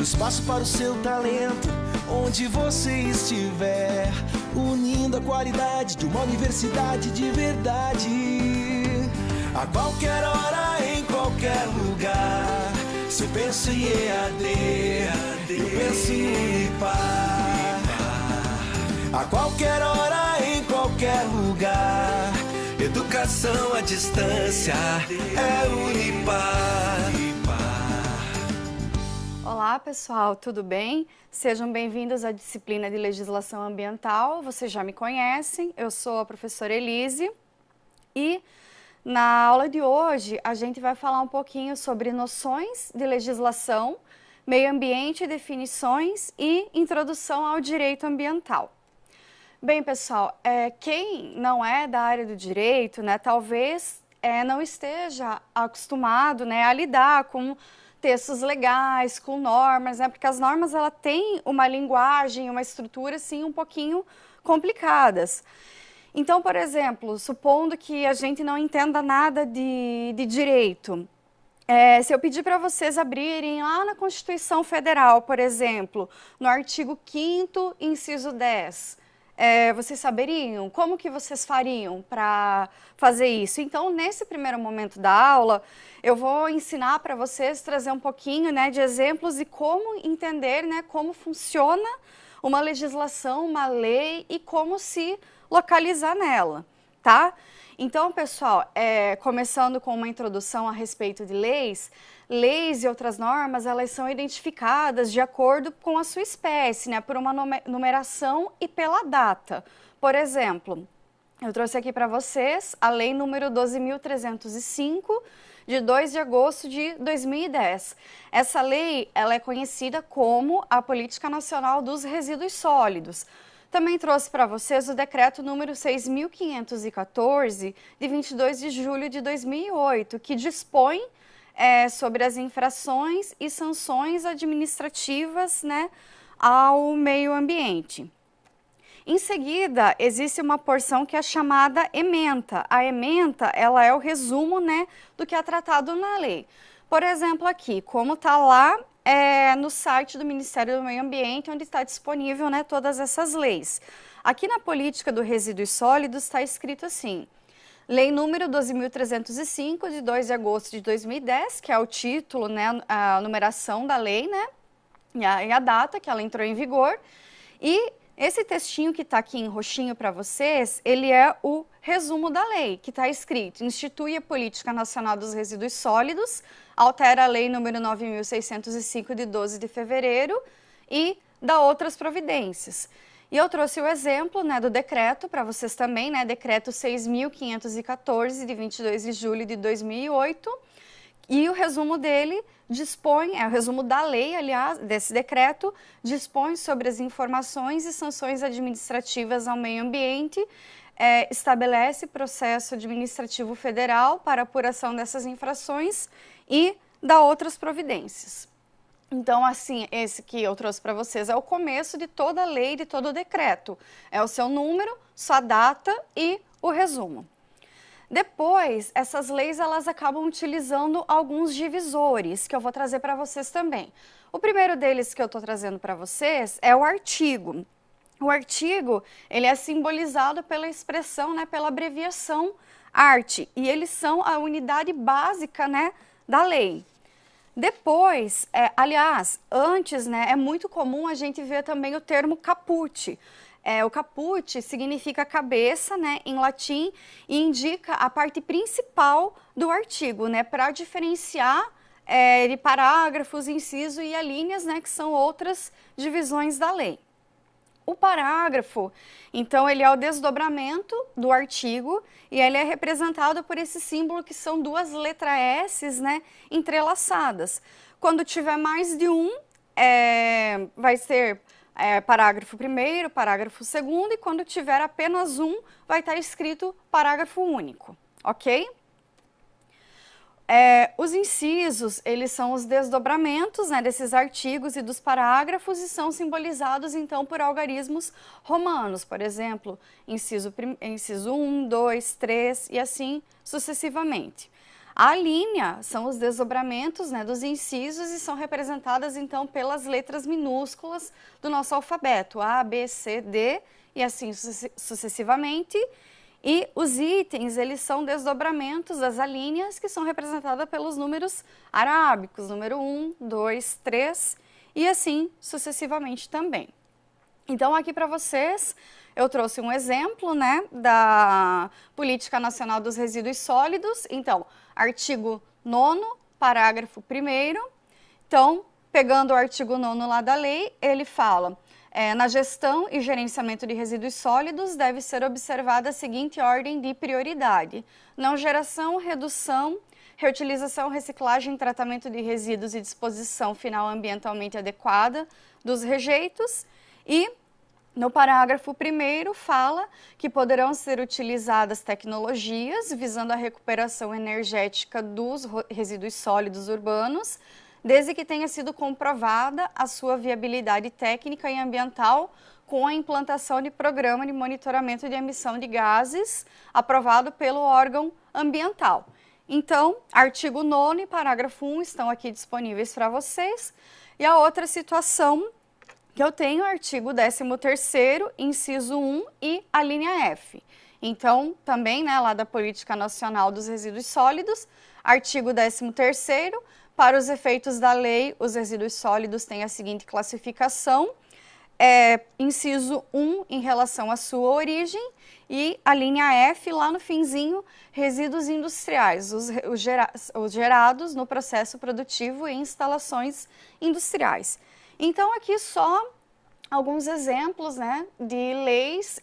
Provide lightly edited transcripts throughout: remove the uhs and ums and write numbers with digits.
espaço para o seu talento, onde você estiver, unindo a qualidade de uma universidade de verdade. A qualquer hora, em qualquer lugar, se eu penso em EAD, eu penso em Unipar. A qualquer hora, em qualquer lugar, educação à distância é Unipar. Olá pessoal, tudo bem? Sejam bem-vindos à disciplina de Legislação Ambiental. Vocês já me conhecem, eu sou a professora Elise e na aula de hoje a gente vai falar um pouquinho sobre noções de legislação, meio ambiente, definições e introdução ao direito ambiental. Bem pessoal, quem não é da área do direito, talvez não esteja acostumado a lidar com textos legais, com normas, porque as normas ela têm uma linguagem, uma estrutura assim um pouquinho complicadas. Então, por exemplo, supondo que a gente não entenda nada de direito, se eu pedir para vocês abrirem lá na Constituição Federal, por exemplo, no artigo 5º, inciso 10, vocês saberiam? Como que vocês fariam para fazer isso? Então, nesse primeiro momento da aula, eu vou ensinar para vocês, trazer um pouquinho de exemplos de como entender como funciona uma legislação, uma lei e como se localizar nela, tá? Então, pessoal, começando com uma introdução a respeito de leis, leis e outras normas, elas são identificadas de acordo com a sua espécie, por uma numeração e pela data. Por exemplo, eu trouxe aqui para vocês a Lei número 12.305, de 2 de agosto de 2010. Essa lei, ela é conhecida como a Política Nacional dos Resíduos Sólidos. Também trouxe para vocês o decreto número 6.514, de 22 de julho de 2008, que dispõe sobre as infrações e sanções administrativas ao meio ambiente. Em seguida, existe uma porção que é chamada ementa. A ementa, ela é o resumo do que é tratado na lei. Por exemplo, aqui, como está lá no site do Ministério do Meio Ambiente, onde está disponível todas essas leis. Aqui na política do resíduos sólidos está escrito assim: Lei número 12.305, de 2 de agosto de 2010, que é o título, a numeração da lei, e a data que ela entrou em vigor. E esse textinho que está aqui em roxinho para vocês, ele é o resumo da lei, que está escrito: institui a Política Nacional dos Resíduos Sólidos, altera a Lei número 9.605, de 12 de fevereiro, e dá outras providências. E eu trouxe o exemplo do decreto para vocês também, decreto 6.514, de 22 de julho de 2008, e o resumo dele dispõe, o resumo da lei, aliás, desse decreto, dispõe sobre as informações e sanções administrativas ao meio ambiente, estabelece processo administrativo federal para apuração dessas infrações e dá outras providências. Então, assim, esse que eu trouxe para vocês é o começo de toda a lei, de todo o decreto. É o seu número, sua data e o resumo. Depois, essas leis elas acabam utilizando alguns divisores, que eu vou trazer para vocês também. O primeiro deles que eu estou trazendo para vocês é o artigo. O artigo, ele é simbolizado pela expressão, pela abreviação arte, e eles são a unidade básica, da lei. Depois, aliás, antes, é muito comum a gente ver também o termo caput. O caput significa cabeça, em latim, e indica a parte principal do artigo, para diferenciar de parágrafos, inciso e alíneas, que são outras divisões da lei. O parágrafo, então, ele é o desdobramento do artigo e ele é representado por esse símbolo que são duas letras S, entrelaçadas. Quando tiver mais de um, vai ser parágrafo primeiro, parágrafo segundo, e quando tiver apenas um, vai estar escrito parágrafo único, ok? Os incisos, eles são os desdobramentos desses artigos e dos parágrafos e são simbolizados, então, por algarismos romanos, por exemplo, inciso 1, 2, 3 e assim sucessivamente. A linha são os desdobramentos, né, dos incisos e são representadas então pelas letras minúsculas do nosso alfabeto, A, B, C, D e assim sucessivamente. E os itens, eles são desdobramentos das alíneas que são representadas pelos números arábicos, número 1, 2, 3 e assim sucessivamente também. Então aqui para vocês eu trouxe um exemplo, né, da Política Nacional dos Resíduos Sólidos. Então, artigo 9º, parágrafo 1º. Então, pegando o artigo 9º lá da lei, ele fala: na gestão e gerenciamento de resíduos sólidos deve ser observada a seguinte ordem de prioridade: não geração, redução, reutilização, reciclagem, tratamento de resíduos e disposição final ambientalmente adequada dos rejeitos. E no parágrafo 1º fala que poderão ser utilizadas tecnologias visando a recuperação energética dos resíduos sólidos urbanos, desde que tenha sido comprovada a sua viabilidade técnica e ambiental com a implantação de programa de monitoramento de emissão de gases aprovado pelo órgão ambiental. Então, artigo 9º e parágrafo 1 estão aqui disponíveis para vocês. E a outra situação que eu tenho, artigo 13º, inciso 1 e a linha F. Então, também, né, lá da Política Nacional dos Resíduos Sólidos, artigo 13º, para os efeitos da lei, os resíduos sólidos têm a seguinte classificação: inciso 1 em relação à sua origem e a linha F lá no finzinho, resíduos industriais, os gerados no processo produtivo e instalações industriais. Então, aqui só alguns exemplos, né, de leis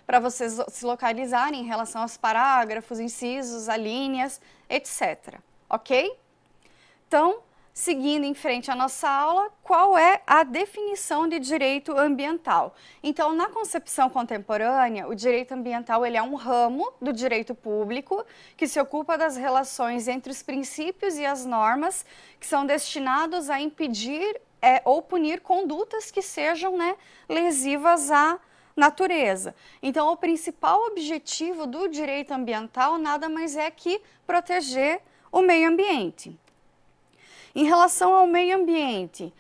para vocês se localizarem em relação aos parágrafos, incisos, alíneas, etc. Ok? Então, seguindo em frente à nossa aula, qual é a definição de direito ambiental? Então, na concepção contemporânea, o direito ambiental ele é um ramo do direito público que se ocupa das relações entre os princípios e as normas que são destinados a impedir ou punir condutas que sejam, né, lesivas à natureza. Então, o principal objetivo do direito ambiental nada mais é que proteger o meio ambiente. Em relação ao meio ambiente,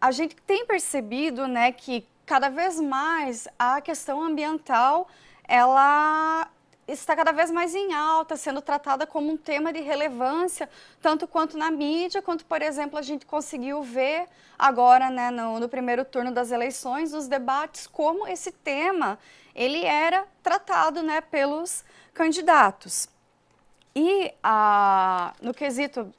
a gente tem percebido, né, que cada vez mais a questão ambiental ela está cada vez mais em alta, sendo tratada como um tema de relevância, tanto quanto na mídia, quanto, por exemplo, a gente conseguiu ver agora, né, no primeiro turno das eleições, nos debates, como esse tema ele era tratado, né, pelos candidatos. E no quesito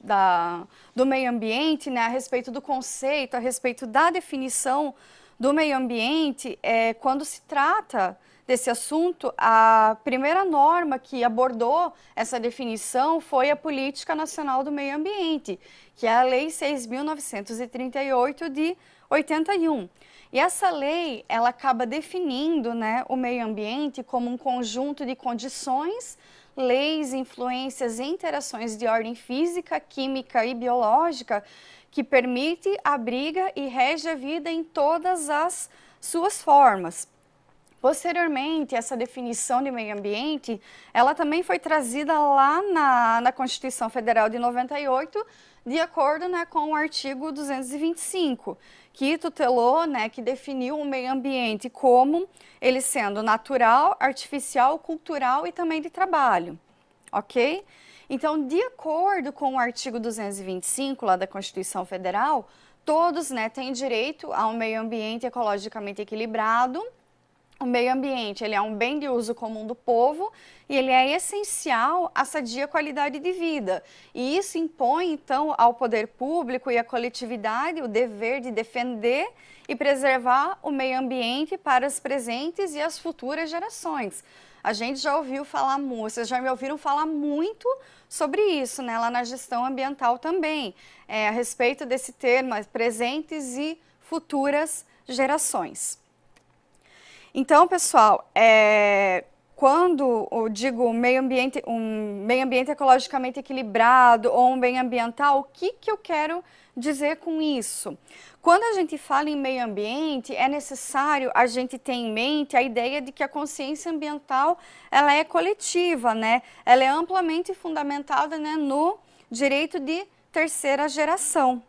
do meio ambiente, né, a respeito do conceito, a respeito da definição do meio ambiente, quando se trata desse assunto, a primeira norma que abordou essa definição foi a Política Nacional do Meio Ambiente, que é a Lei 6.938 de 81. E essa lei, ela acaba definindo, né, o meio ambiente como um conjunto de condições, leis, influências e interações de ordem física, química e biológica que permite, abriga e rege a vida em todas as suas formas. Posteriormente, essa definição de meio ambiente, ela também foi trazida lá na Constituição Federal de 98, de acordo, né, com o artigo 225, que tutelou, né, que definiu o meio ambiente como ele sendo natural, artificial, cultural e também de trabalho, ok? Então, de acordo com o artigo 225 lá da Constituição Federal, todos, né, têm direito a um meio ambiente ecologicamente equilibrado. O meio ambiente ele é um bem de uso comum do povo e ele é essencial à sadia qualidade de vida. E isso impõe, então, ao poder público e à coletividade o dever de defender e preservar o meio ambiente para as presentes e as futuras gerações. A gente já ouviu falar muito, vocês já me ouviram falar muito sobre isso, né, lá na gestão ambiental também, a respeito desse termo, presentes e futuras gerações. Então, pessoal, quando eu digo um meio ambiente ecologicamente equilibrado ou um bem ambiental, o que eu quero dizer com isso? Quando a gente fala em meio ambiente, é necessário a gente ter em mente a ideia de que a consciência ambiental, ela é coletiva, né? Ela é amplamente fundamentada, né, no direito de terceira geração.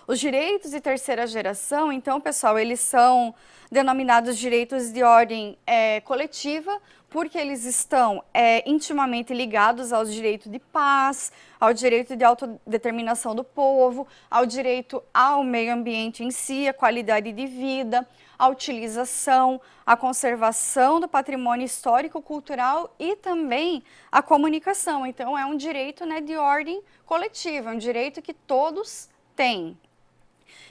Os direitos de terceira geração, então, pessoal, eles são denominados direitos de ordem coletiva, porque eles estão intimamente ligados ao direito de paz, ao direito de autodeterminação do povo, ao direito ao meio ambiente em si, à qualidade de vida, à utilização, à conservação do patrimônio histórico, cultural e também à comunicação. Então, é um direito, né, de ordem coletiva, é um direito que todos têm.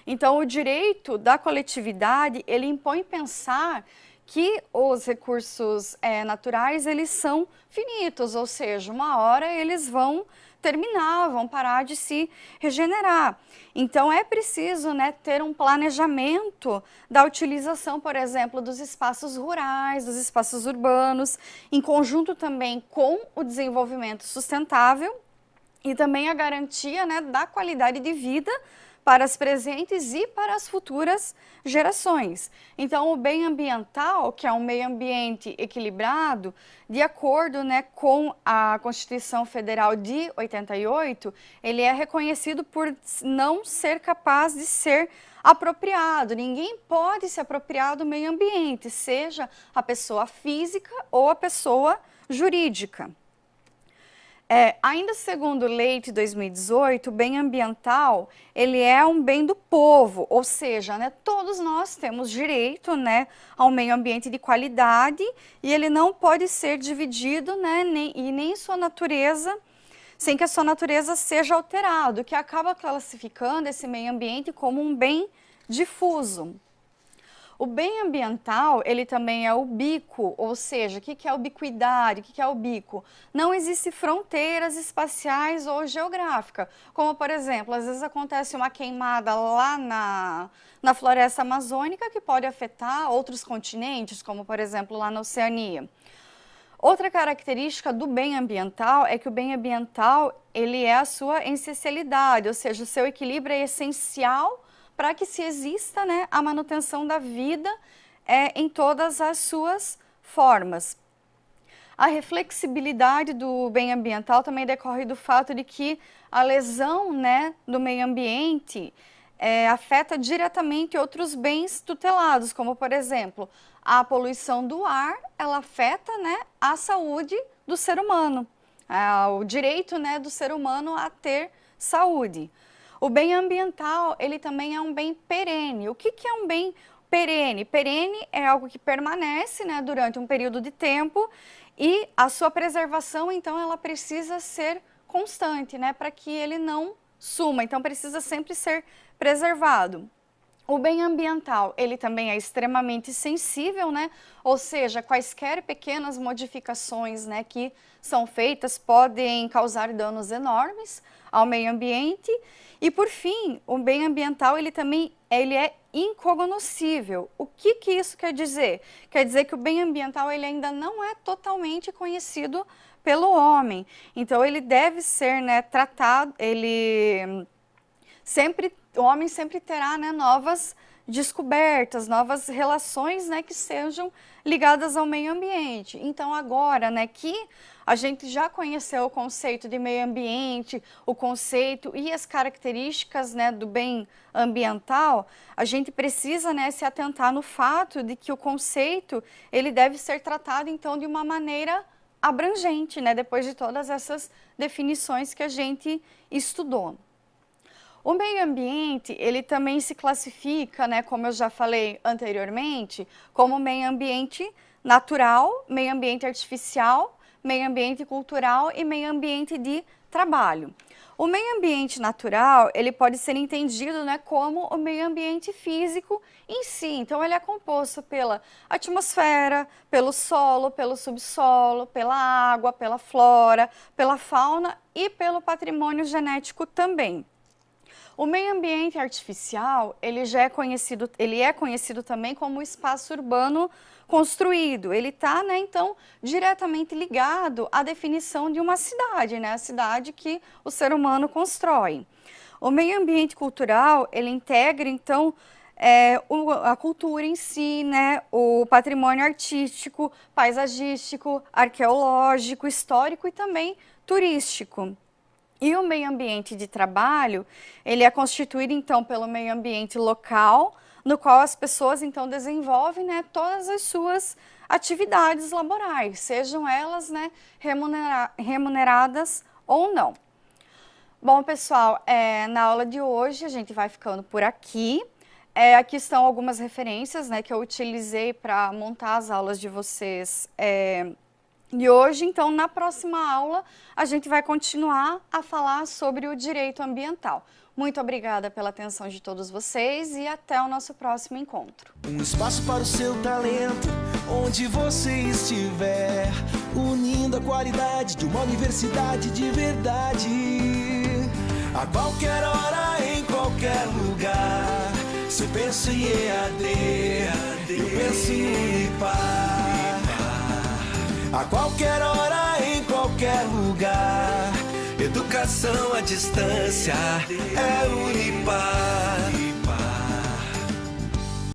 Então, o direito da coletividade, ele impõe pensar que os recursos naturais, eles são finitos, ou seja, uma hora eles vão terminar, vão parar de se regenerar. Então, é preciso, né, ter um planejamento da utilização, por exemplo, dos espaços rurais, dos espaços urbanos, em conjunto também com o desenvolvimento sustentável e também a garantia, né, da qualidade de vida para as presentes e para as futuras gerações. Então, o bem ambiental, que é um meio ambiente equilibrado, de acordo, né, com a Constituição Federal de 88, ele é reconhecido por não ser capaz de ser apropriado. Ninguém pode se apropriar do meio ambiente, seja a pessoa física ou a pessoa jurídica. Ainda segundo Lei de 2018, o bem ambiental, ele é um bem do povo, ou seja, né, todos nós temos direito, né, ao meio ambiente de qualidade e ele não pode ser dividido, né, nem sua natureza, sem que a sua natureza seja alterada, o que acaba classificando esse meio ambiente como um bem difuso. O bem ambiental, ele também é ubíquo, ou seja, o que é ubiquidade, o que é ubíquo? Não existe fronteiras espaciais ou geográficas, como por exemplo, às vezes acontece uma queimada lá na floresta amazônica que pode afetar outros continentes, como por exemplo lá na Oceania. Outra característica do bem ambiental é que o bem ambiental, ele é a sua essencialidade, ou seja, o seu equilíbrio é essencial para que se exista, né, a manutenção da vida em todas as suas formas. A reflexibilidade do bem ambiental também decorre do fato de que a lesão, né, do meio ambiente afeta diretamente outros bens tutelados, como por exemplo, a poluição do ar, ela afeta, né, a saúde do ser humano, o direito, né, do ser humano a ter saúde. O bem ambiental, ele também é um bem perene. O que é um bem perene? Perene é algo que permanece, né, durante um período de tempo e a sua preservação, então, ela precisa ser constante, né, para que ele não suma. Então, precisa sempre ser preservado. O bem ambiental, ele também é extremamente sensível, né? Ou seja, quaisquer pequenas modificações, né, que são feitas podem causar danos enormes ao meio ambiente. E por fim, o bem ambiental, ele é incognoscível. O que isso quer dizer? Quer dizer que o bem ambiental ele ainda não é totalmente conhecido pelo homem. Então ele deve ser, né, tratado, o homem sempre terá, né, novas descobertas, novas relações, né, que sejam ligadas ao meio ambiente. Então agora, né, que a gente já conheceu o conceito de meio ambiente, o conceito e as características, né, do bem ambiental, a gente precisa, né, se atentar no fato de que o conceito ele deve ser tratado então de uma maneira abrangente, né, depois de todas essas definições que a gente estudou. O meio ambiente, ele também se classifica, né, como eu já falei anteriormente, como meio ambiente natural, meio ambiente artificial, meio ambiente cultural e meio ambiente de trabalho. O meio ambiente natural, ele pode ser entendido, né, como o meio ambiente físico em si. Então, ele é composto pela atmosfera, pelo solo, pelo subsolo, pela água, pela flora, pela fauna e pelo patrimônio genético também. O meio ambiente artificial, ele é conhecido também como espaço urbano construído. Ele está, né, então, diretamente ligado à definição de uma cidade, né, a cidade que o ser humano constrói. O meio ambiente cultural, ele integra, então, a cultura em si, né, o patrimônio artístico, paisagístico, arqueológico, histórico e também turístico. E o meio ambiente de trabalho, ele é constituído, então, pelo meio ambiente local, no qual as pessoas, então, desenvolvem, né, todas as suas atividades laborais, sejam elas, né, remuneradas ou não. Bom, pessoal, na aula de hoje a gente vai ficando por aqui. Aqui estão algumas referências, né, que eu utilizei para montar as aulas de vocês e hoje. Então, na próxima aula, a gente vai continuar a falar sobre o direito ambiental. Muito obrigada pela atenção de todos vocês e até o nosso próximo encontro. Um espaço para o seu talento, onde você estiver, unindo a qualidade de uma universidade de verdade. A qualquer hora, em qualquer lugar. Se eu penso em EAD, eu penso em Unipar. A qualquer hora, em qualquer lugar. Educação à distância é Unipar.